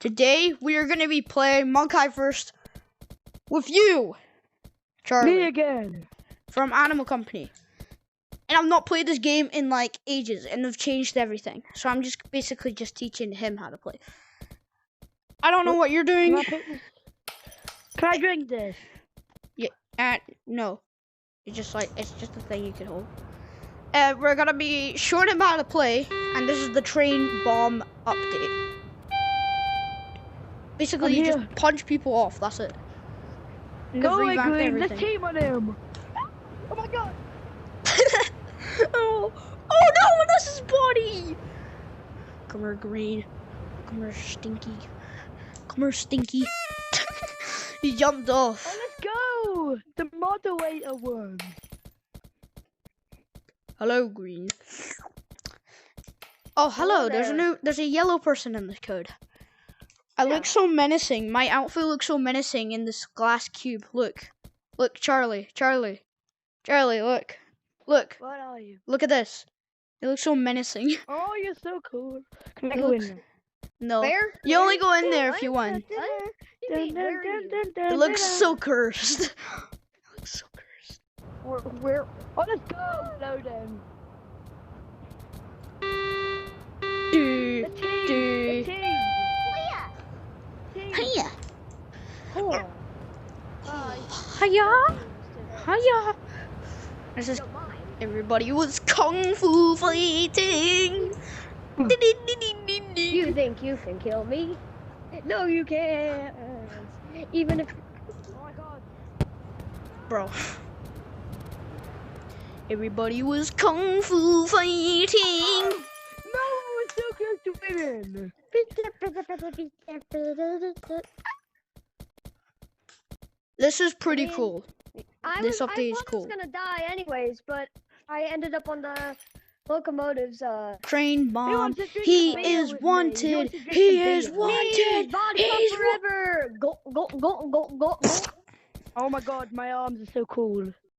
Today we are gonna be playing Monki first with you, Charlie. Me again. From Animal Company. And I've not played this game in like ages, and they've changed everything. So I'm just basically just teaching him how to play. I don't know what you're doing. Can I drink this? Yeah, no. It's just a thing you can hold. We're gonna be showing him how to play, and this is the train bomb update. Basically, you just punch people off. That's it. And Go away, Green. Let's team on him. Oh my god. Oh no, that's his body. Come here, Green. Come here, Stinky. Come here, Stinky. He jumped off. Oh, let's go. The moderator won. Hello, Green. Oh, hello. There's a yellow person in this code. I look so menacing. My outfit looks so menacing in this glass cube. Look, Charlie, look. What are you? Look at this. It looks so menacing. Oh, you're so cool. Can I go in there? No. Where? You only go in there if you win. It looks so cursed. It looks so cursed. Where? Oh, let's go. Load him. Hiya. Cool. Hiya. This is everybody was kung fu fighting. You think you can kill me? No, you can't. Even if. Oh my god. Bro. Everybody was kung fu fighting. No, we're so close to winning. This is pretty cool. This update is cool. I was gonna die anyways, but I ended up on the locomotives. Train bomb. He is wanted. He is wanted. He's forever. Go. Oh my god, my arms are so cool.